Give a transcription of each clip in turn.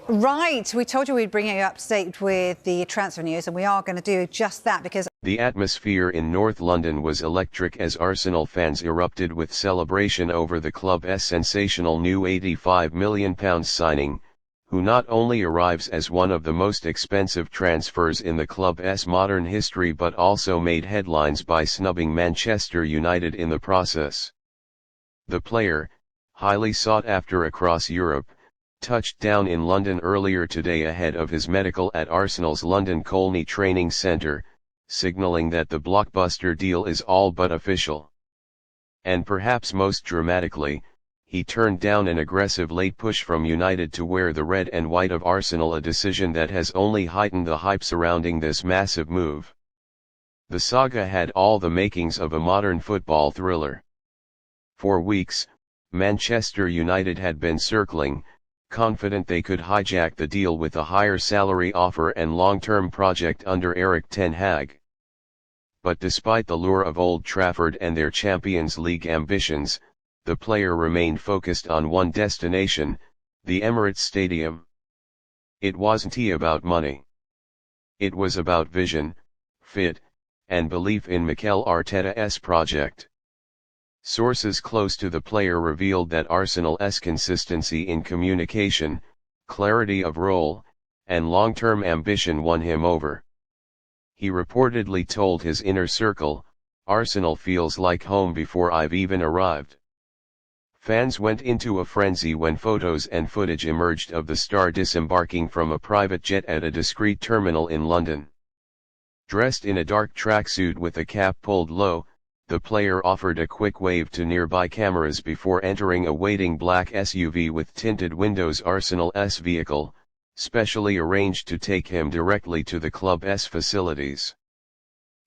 Right, we told you we'd bring you up to date with the transfer news, and we are going to do just that because the atmosphere in North London was electric as Arsenal fans erupted with celebration over the club's sensational new £85 million signing, who not only arrives as one of the most expensive transfers in the club's modern history but also made headlines by snubbing Manchester United in the process. The player, highly sought after across Europe, touched down in London earlier today ahead of his medical at Arsenal's London Colney training centre, signalling that the blockbuster deal is all but official. And perhaps most dramatically, he turned down an aggressive late push from United to wear the red and white of Arsenal, a decision that has only heightened the hype surrounding this massive move. The saga had all the makings of a modern football thriller. For weeks, Manchester United had been circling, confident they could hijack the deal with a higher salary offer and long-term project under Erik ten Hag. But despite the lure of Old Trafford and their Champions League ambitions, the player remained focused on one destination, the Emirates Stadium. It wasn't about money. It was about vision, fit, and belief in Mikel Arteta's project. Sources close to the player revealed that Arsenal's consistency in communication, clarity of role, and long-term ambition won him over. He reportedly told his inner circle, "Arsenal feels like home before I've even arrived." Fans went into a frenzy when photos and footage emerged of the star disembarking from a private jet at a discreet terminal in London. Dressed in a dark tracksuit with a cap pulled low, the player offered a quick wave to nearby cameras before entering a waiting black SUV with tinted windows. Arsenal's vehicle, specially arranged to take him directly to the club's facilities.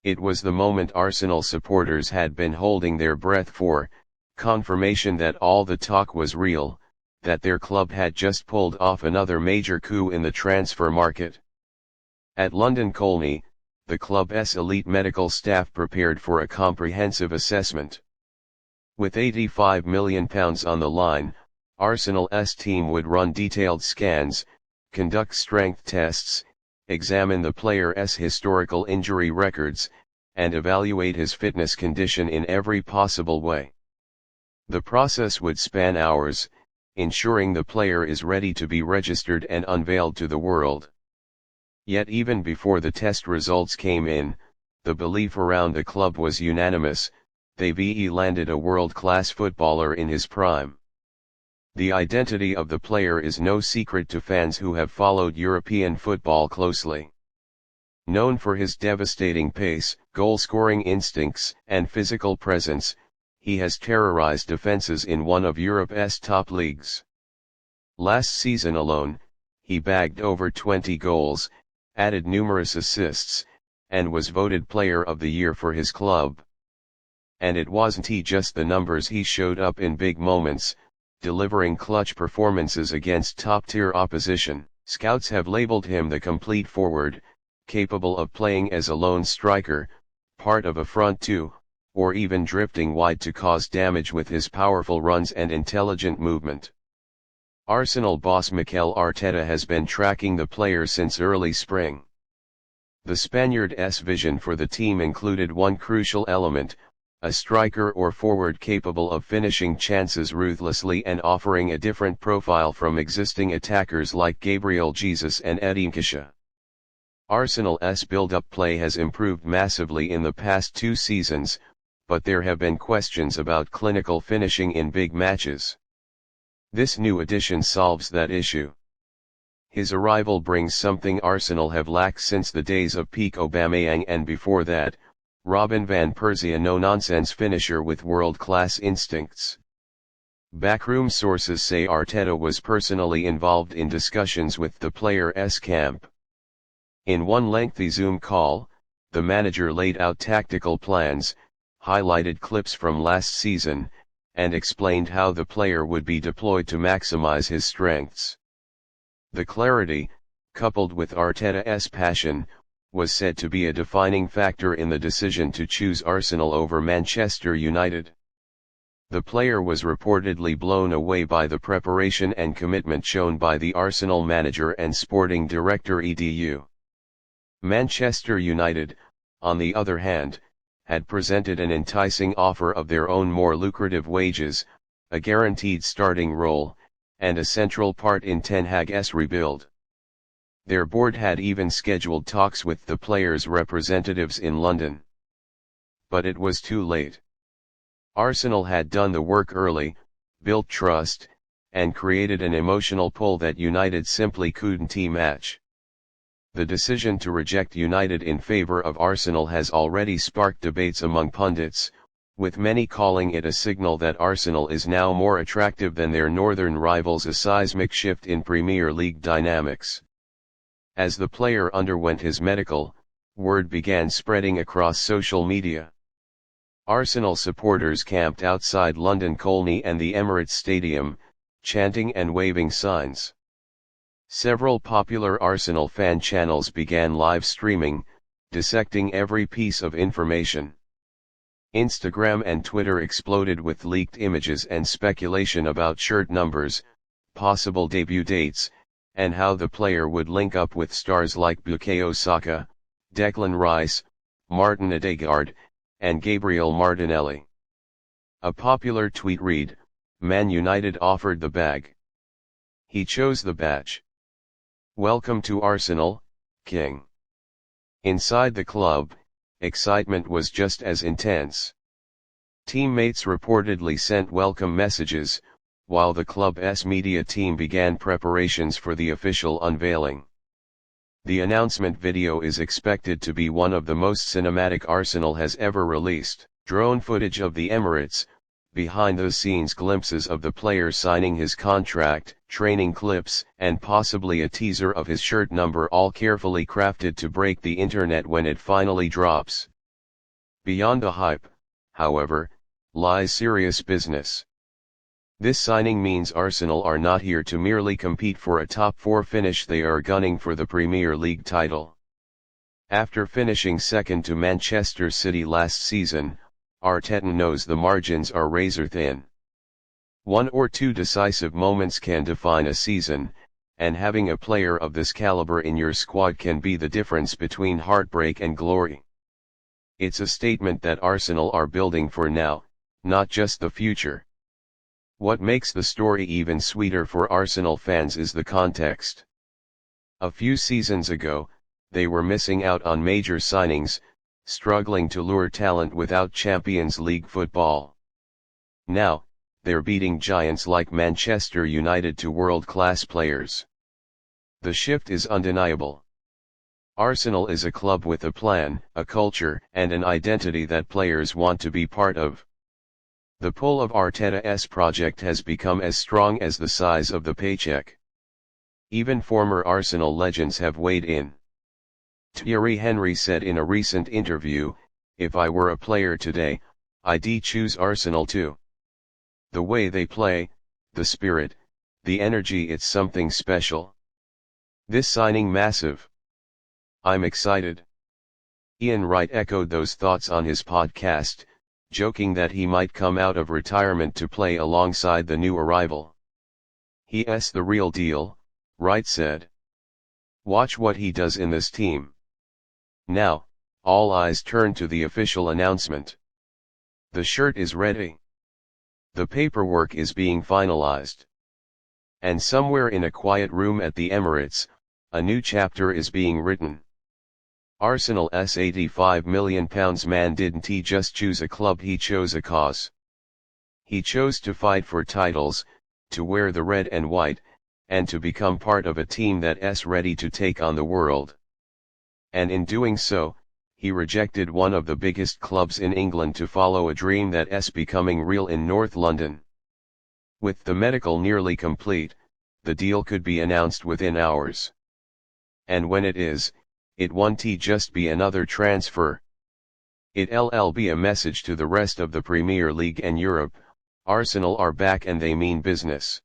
It was the moment Arsenal supporters had been holding their breath for, confirmation that all the talk was real, that their club had just pulled off another major coup in the transfer market. At London Colney, the club's elite medical staff prepared for a comprehensive assessment. With £85 million on the line, Arsenal's team would run detailed scans, conduct strength tests, examine the player's historical injury records, and evaluate his fitness condition in every possible way. The process would span hours, ensuring the player is ready to be registered and unveiled to the world. Yet even before the test results came in, the belief around the club was unanimous: they've landed a world-class footballer in his prime. The identity of the player is no secret to fans who have followed European football closely. Known for his devastating pace, goal-scoring instincts, and physical presence, he has terrorized defenses in one of Europe's top leagues. Last season alone, he bagged over 20 goals, added numerous assists, and was voted Player of the Year for his club. And it wasn't just the numbers. He showed up in big moments, delivering clutch performances against top-tier opposition. Scouts have labeled him the complete forward, capable of playing as a lone striker, part of a front two, or even drifting wide to cause damage with his powerful runs and intelligent movement. Arsenal boss Mikel Arteta has been tracking the player since early spring. The Spaniard's vision for the team included one crucial element: a striker or forward capable of finishing chances ruthlessly and offering a different profile from existing attackers like Gabriel Jesus and Edin Nketiah. Arsenal's build-up play has improved massively in the past 2 seasons, but there have been questions about clinical finishing in big matches. This new addition solves that issue. His arrival brings something Arsenal have lacked since the days of peak Aubameyang, and before that, Robin van Persie, a no-nonsense finisher with world-class instincts. Backroom sources say Arteta was personally involved in discussions with the player's camp. In one lengthy Zoom call, the manager laid out tactical plans, highlighted clips from last season, and explained how the player would be deployed to maximize his strengths. The clarity, coupled with Arteta's passion, was said to be a defining factor in the decision to choose Arsenal over Manchester United. The player was reportedly blown away by the preparation and commitment shown by the Arsenal manager and sporting director Edu. Manchester United, on the other hand, had presented an enticing offer of their own more lucrative wages, a guaranteed starting role, and a central part in Ten Hag's rebuild. Their board had even scheduled talks with the players' representatives in London. But it was too late. Arsenal had done the work early, built trust, and created an emotional pull that United simply couldn't match. The decision to reject United in favour of Arsenal has already sparked debates among pundits, with many calling it a signal that Arsenal is now more attractive than their northern rivals, a seismic shift in Premier League dynamics. As the player underwent his medical, word began spreading across social media. Arsenal supporters camped outside London Colney and the Emirates Stadium, chanting and waving signs. Several popular Arsenal fan channels began live streaming, dissecting every piece of information. Instagram and Twitter exploded with leaked images and speculation about shirt numbers, possible debut dates, and how the player would link up with stars like Bukayo Saka, Declan Rice, Martin Odegaard, and Gabriel Martinelli. A popular tweet read, "Man United offered the bag. He chose the badge. Welcome to Arsenal, King." Inside the club, excitement was just as intense. Teammates reportedly sent welcome messages, while the club's media team began preparations for the official unveiling. The announcement video is expected to be one of the most cinematic Arsenal has ever released. Drone footage of the Emirates, behind-the-scenes glimpses of the player signing his contract, training clips, and possibly a teaser of his shirt number, all carefully crafted to break the internet when it finally drops. Beyond the hype, however, lies serious business. This signing means Arsenal are not here to merely compete for a top 4 finish, they are gunning for the Premier League title. After finishing second to Manchester City last season, Arteta knows the margins are razor thin. 1 or 2 decisive moments can define a season, and having a player of this caliber in your squad can be the difference between heartbreak and glory. It's a statement that Arsenal are building for now, not just the future. What makes the story even sweeter for Arsenal fans is the context. A few seasons ago, they were missing out on major signings, struggling to lure talent without Champions League football. Now, they're beating giants like Manchester United to world-class players. The shift is undeniable. Arsenal is a club with a plan, a culture, and an identity that players want to be part of. The pull of Arteta's project has become as strong as the size of the paycheck. Even former Arsenal legends have weighed in. Thierry Henry said in a recent interview, "If I were a player today, I'd choose Arsenal too. The way they play, the spirit, the energy, it's something special. This signing massive. I'm excited." Ian Wright echoed those thoughts on his podcast, joking that he might come out of retirement to play alongside the new arrival. "He's the real deal," Wright said. "Watch what he does in this team." Now, all eyes turn to the official announcement. The shirt is ready. The paperwork is being finalized. And somewhere in a quiet room at the Emirates, a new chapter is being written. Arsenal's £85 million man didn't just choose a club, he chose a cause. He chose to fight for titles, to wear the red and white, and to become part of a team that's ready to take on the world. And in doing so, he rejected one of the biggest clubs in England to follow a dream that's becoming real in North London. With the medical nearly complete, the deal could be announced within hours. And when it is, it won't just be another transfer. It'll be a message to the rest of the Premier League and Europe: Arsenal are back and they mean business.